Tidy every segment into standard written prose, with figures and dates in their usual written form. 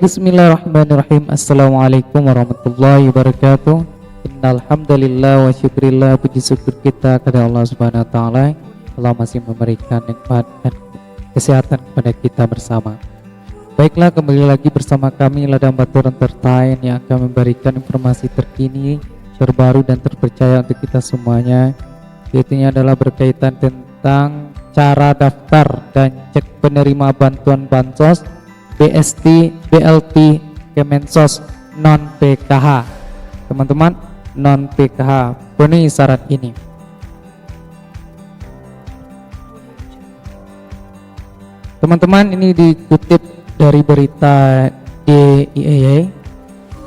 Baik, bismillahirrahmanirrahim. Assalamualaikum warahmatullahi wabarakatuh. Innalhamdulillah wa syukurillah, puji syukur kita kepada Allah Subhanahu wa taala. Allah masih memberikan nikmat dan kesehatan kepada kita bersama. Baiklah, kembali lagi bersama kami Ladang Batu Entertain yang akan memberikan informasi terkini, terbaru dan terpercaya untuk kita semuanya. Yaitu adalah berkaitan tentang cara daftar dan cek penerima bantuan bansos BST, BLT, Kemensos non PKH. Teman-teman, non PKH penuhi syarat ini. Teman-teman, ini dikutip dari berita DIY.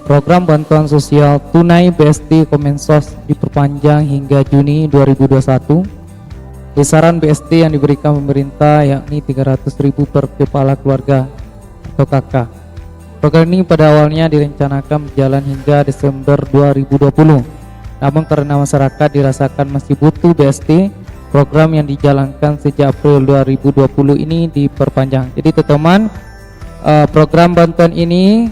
Program bantuan sosial tunai BST Kemensos diperpanjang hingga Juni 2021. Besaran BST yang diberikan pemerintah yakni 300.000 per kepala keluarga atau KK. Program ini pada awalnya direncanakan berjalan hingga Desember 2020. Namun karena masyarakat dirasakan masih butuh BST, program yang dijalankan sejak April 2020 ini diperpanjang. Jadi teman-teman, program bantuan ini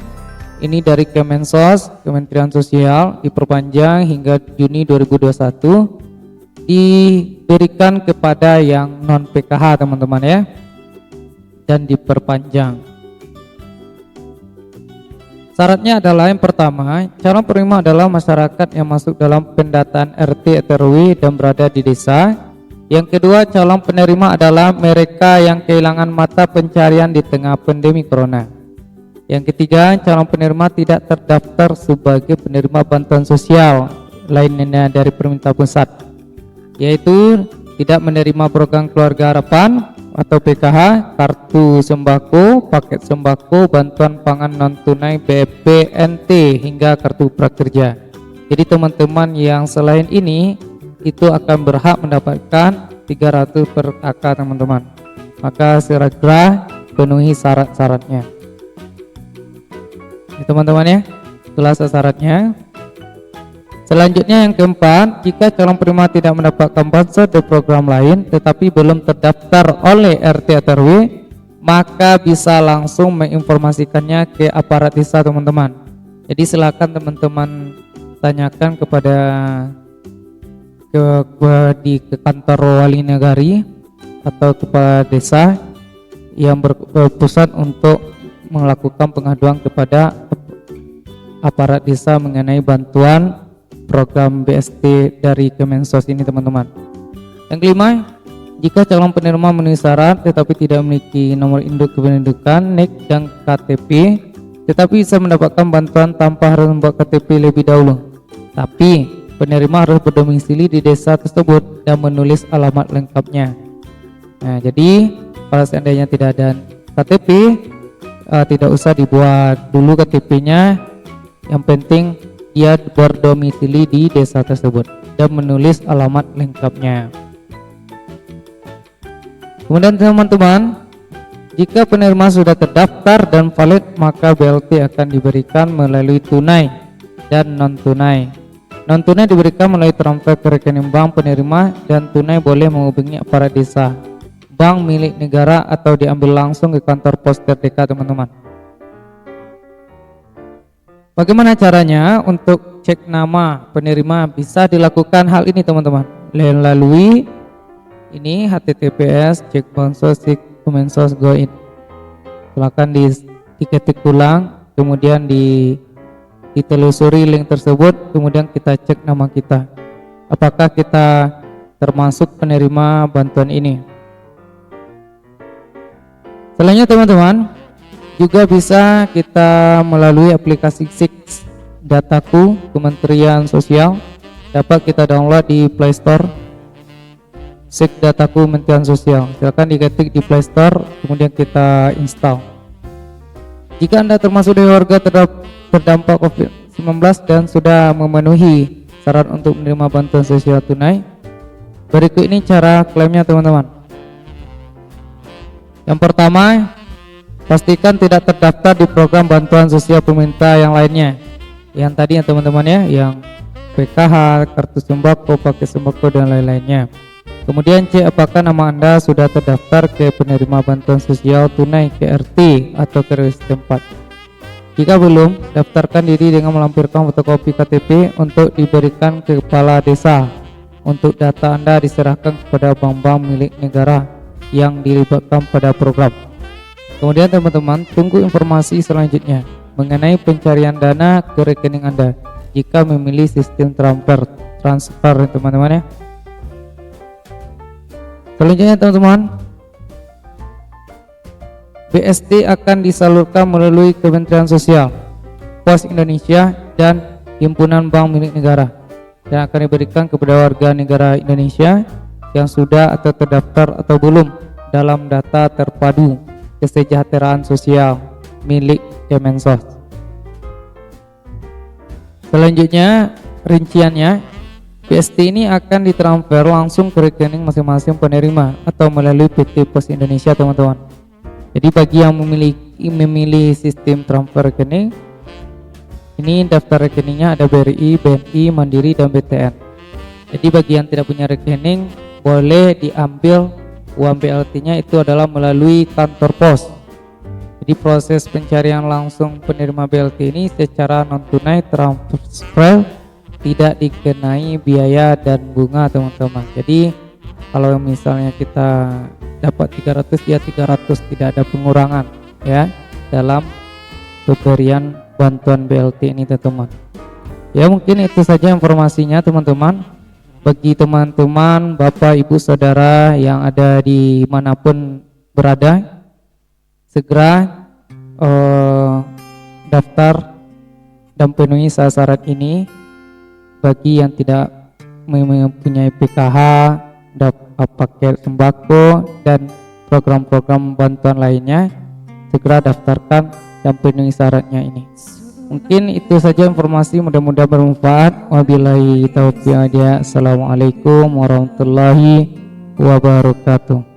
dari Kemensos, Kementerian Sosial, diperpanjang hingga Juni 2021, diberikan kepada yang non PKH teman-teman ya, dan diperpanjang. Syaratnya adalah yang pertama, calon penerima adalah masyarakat yang masuk dalam pendataan RT atau RW dan berada di desa. Yang kedua, calon penerima adalah mereka yang kehilangan mata pencarian di tengah pandemi corona. Yang ketiga, calon penerima tidak terdaftar sebagai penerima bantuan sosial lainnya dari pemerintah pusat, yaitu tidak menerima program Keluarga Harapan atau PKH, kartu sembako, paket sembako, bantuan pangan non tunai BPNT hingga kartu prakerja. Jadi teman-teman yang selain ini itu akan berhak mendapatkan 300 per KK teman-teman. Maka segera penuhi syarat-syaratnya. Ini teman-teman ya, itulah syaratnya. Selanjutnya yang keempat, jika calon penerima tidak mendapatkan bansos dari program lain tetapi belum terdaftar oleh RT atau RW, maka bisa langsung menginformasikannya ke aparat desa teman-teman. Jadi silakan teman-teman tanyakan kepada di kantor wali negari atau kepada desa yang berpusat untuk melakukan pengaduan kepada aparat desa mengenai bantuan program BST dari Kemensos ini teman-teman. Yang kelima, jika calon penerima memenuhi syarat tetapi tidak memiliki nomor induk kependudukan, NIK dan KTP, tetapi bisa mendapatkan bantuan tanpa harus membuat KTP lebih dahulu. Tapi penerima harus berdomisili di desa tersebut dan menulis alamat lengkapnya. Nah, jadi kalau seandainya tidak ada KTP, tidak usah dibuat dulu KTP-nya. Yang penting ia berdomisili di desa tersebut dan menulis alamat lengkapnya. Kemudian teman-teman, jika penerima sudah terdaftar dan valid, maka BLT akan diberikan melalui tunai dan non tunai. Non tunai diberikan melalui transfer ke rekening bank penerima, dan tunai boleh menghubungi aparat desa, bank milik negara, atau diambil langsung ke kantor pos terdekat teman-teman. Bagaimana caranya untuk cek nama penerima? Bisa dilakukan hal ini teman-teman, melalui ini https cekbansos.kemensos.go.id. Silakan diketik ulang, kemudian ditelusuri link tersebut, kemudian kita cek nama kita, apakah kita termasuk penerima bantuan ini. Selanjutnya teman-teman, juga bisa kita melalui aplikasi SIX Dataku Kementerian Sosial, dapat kita download di Play Store. SIX Dataku Kementerian Sosial, silakan diketik di Play Store, kemudian kita install. Jika Anda termasuk dari warga terdampak COVID-19 dan sudah memenuhi syarat untuk menerima bantuan sosial tunai, berikut ini cara klaimnya teman-teman. Yang pertama, pastikan tidak terdaftar di program bantuan sosial pemerintah yang lainnya. Yang tadi ya teman-teman ya, yang PKH, kartu sembako, paket sembako dan lain-lainnya. Kemudian cek apakah nama Anda sudah terdaftar ke penerima bantuan sosial tunai ke RT atau ke RW setempat. Jika belum, daftarkan diri dengan melampirkan fotokopi KTP untuk diberikan ke kepala desa. Untuk data Anda diserahkan kepada bank-bank milik negara yang dilibatkan pada program. Kemudian teman-teman, tunggu informasi selanjutnya mengenai pencarian dana ke rekening Anda jika memilih sistem transfer teman-teman ya. Selanjutnya teman-teman, BST akan disalurkan melalui Kementerian Sosial, Pos Indonesia, dan Himpunan Bank milik negara, dan akan diberikan kepada warga negara Indonesia yang sudah atau terdaftar atau belum dalam data terpadu kesejahteraan sosial milik Kemensos. Selanjutnya, rinciannya, BST ini akan ditransfer langsung ke rekening masing-masing penerima atau melalui PT Pos Indonesia teman-teman. Jadi bagi yang memilih sistem transfer rekening, ini daftar rekeningnya ada BRI, BNI, Mandiri, dan BTN. Jadi bagi yang tidak punya rekening, boleh diambil uang BLT-nya itu adalah melalui kantor pos. Jadi proses pencarian langsung penerima BLT ini secara non tunai transfer tidak dikenai biaya dan bunga teman-teman. Jadi kalau misalnya kita dapat 300 ya 300, tidak ada pengurangan ya dalam pemberian bantuan BLT ini teman-teman. Ya mungkin itu saja informasinya teman-teman. Bagi teman-teman, Bapak, Ibu, Saudara yang ada di manapun berada, segera daftar dan penuhi syarat ini. Bagi yang tidak mempunyai PKH, paket sembako, dan program-program bantuan lainnya, segera daftarkan dan penuhi syaratnya ini. Mungkin itu saja informasi, mudah-mudahan bermanfaat. Wabillahi taufiq hidayah. Assalamualaikum warahmatullahi wabarakatuh.